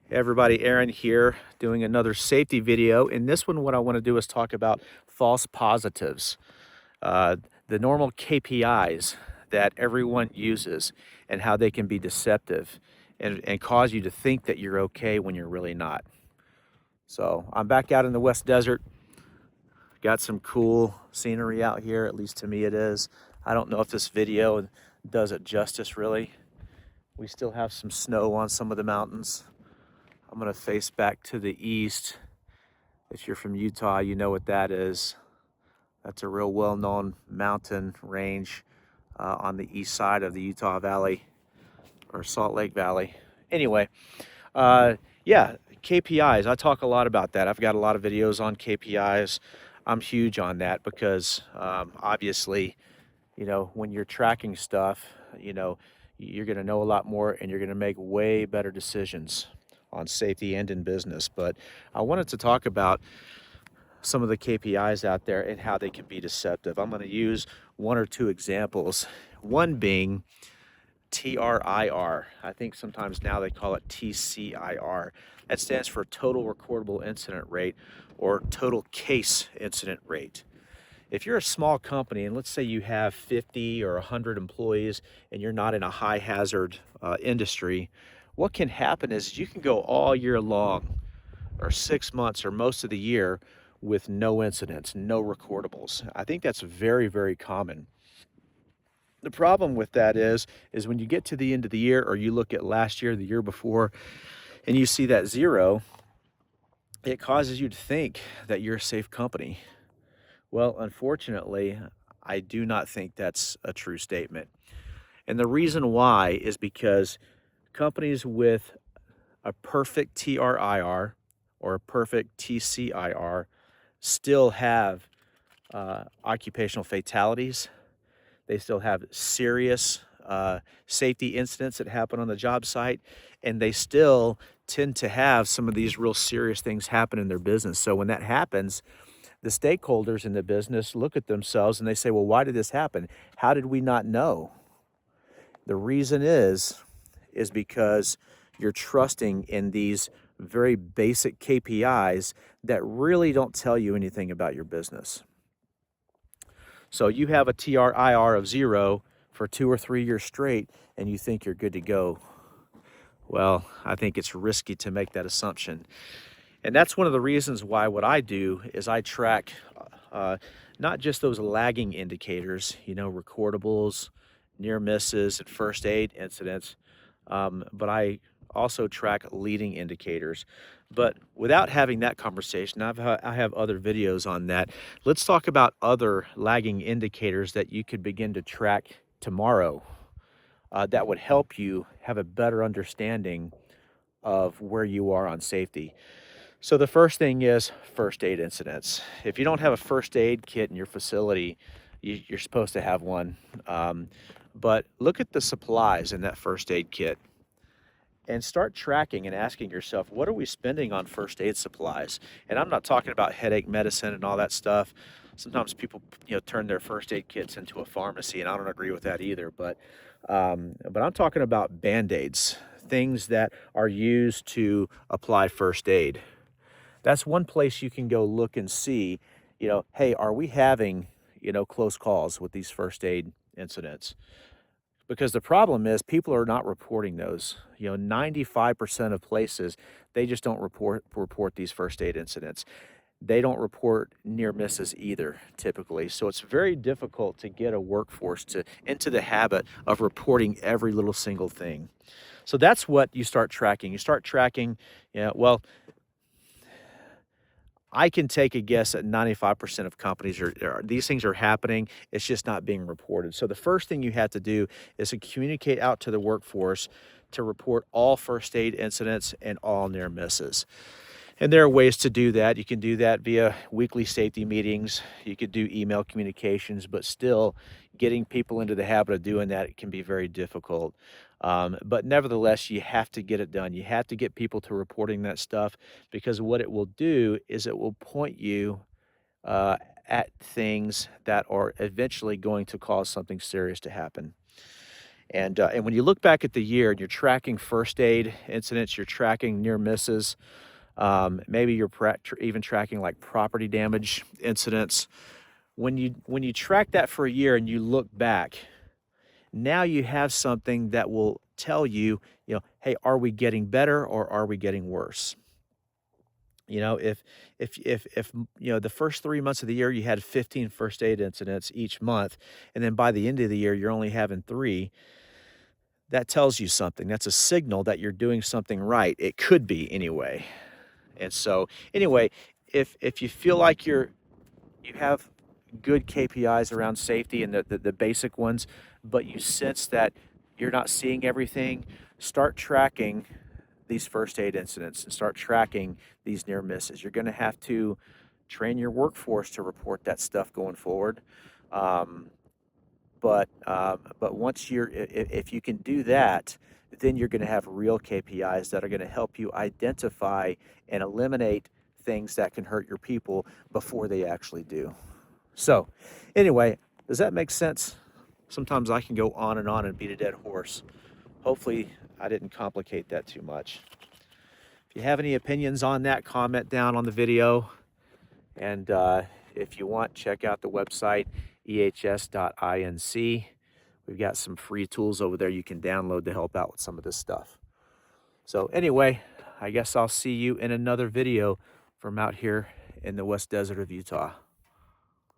Hey everybody, Aaron here doing another safety video. In this one, what I want to do is talk about false positives, uh, the normal KPIs that everyone uses and how they can be deceptive and cause you to think that you're okay when you're really not. So I'm back out in the West Desert, got some cool scenery out here, at least to me it is. I don't know if this video does it justice really. We still have some snow on some of the mountains. I'm gonna face back to the east. If you're from Utah, you know what that is. That's a real well-known mountain range on the east side of the Utah Valley or Salt Lake Valley. Anyway, yeah, KPIs. I talk a lot about that. I've got a lot of videos on KPIs. I'm huge on that because obviously, when you're tracking stuff, you're going to know a lot more and you're going to make way better decisions on safety and in business. But I wanted to talk about some of the KPIs out there and how they can be deceptive. I'm going to use one or two examples. One being TRIR. I think sometimes now they call it TCIR. That stands for Total Recordable Incident Rate or Total Case Incident Rate. If you're a small company and let's say you have 50 or 100 employees and you're not in a high hazard industry, what can happen is you can go all year long or 6 months or most of the year with no incidents, no recordables. I think that's very, very common. The problem with that is when you get to the end of the year or you look at last year, the year before, and you see that zero, it causes you to think that you're a safe company. Well, unfortunately, I do not think that's a true statement. And the reason why is because companies with a perfect TRIR or a perfect TCIR still have occupational fatalities. They still have serious safety incidents that happen on the job site, and they still tend to have some of these real serious things happen in their business. So when that happens, the stakeholders in the business look at themselves and they say, well, why did this happen? How did we not know? The reason is because you're trusting in these very basic KPIs that really don't tell you anything about your business. So you have a TRIR of 0 for 2 or 3 years straight and you think you're good to go. Well, I think it's risky to make that assumption. And that's one of the reasons why what I do is I track not just those lagging indicators, recordables, near misses, and first aid incidents, but I also track leading indicators. But without having that conversation, I have other videos on that. Let's talk about other lagging indicators that you could begin to track tomorrow that would help you have a better understanding of where you are on safety. So the first thing is first aid incidents. If you don't have a first aid kit in your facility, you're supposed to have one. But look at the supplies in that first aid kit and start tracking and asking yourself, what are we spending on first aid supplies? And I'm not talking about headache medicine and all that stuff. Sometimes people, turn their first aid kits into a pharmacy, and I don't agree with that either. But I'm talking about Band-Aids, things that are used to apply first aid. That's one place you can go look and see, hey, are we having, close calls with these first aid incidents? Because the problem is people are not reporting those. 95% of places, they just don't report these first aid incidents. They don't report near misses either, typically. So it's very difficult to get a workforce into the habit of reporting every little single thing. So that's what you start tracking. You start tracking, well, I can take a guess at 95% of companies these things are happening. It's just not being reported. So the first thing you have to do is to communicate out to the workforce to report all first aid incidents and all near misses. And there are ways to do that. You can do that via weekly safety meetings. You could do email communications, but still getting people into the habit of doing that can be very difficult. But nevertheless, you have to get it done. You have to get people to reporting that stuff because what it will do is it will point you uh, at things that are eventually going to cause something serious to happen. And when you look back at the year and you're tracking first aid incidents, you're tracking near misses, maybe you're even tracking like property damage incidents. When you track that for a year and you look back, now you have something that will tell you, hey, are we getting better or are we getting worse? If the first 3 months of the year you had 15 first aid incidents each month, and then by the end of the year you're only having three, that tells you something. That's a signal that you're doing something right. It could be anyway. And so anyway, if you feel like you have good KPIs around safety and the basic ones, but you sense that you're not seeing everything, start tracking these first aid incidents and start tracking these near misses. You're going to have to train your workforce to report that stuff going forward. Um, but once if you can do that, then you're going to have real KPIs that are going to help you identify and eliminate things that can hurt your people before they actually do. So, anyway, does that make sense? Sometimes I can go on and beat a dead horse. Hopefully, I didn't complicate that too much. If you have any opinions on that, comment down on the video. And if you want, check out the website, ehs.inc. We've got some free tools over there you can download to help out with some of this stuff. So anyway, I guess I'll see you in another video from out here in the West Desert of Utah.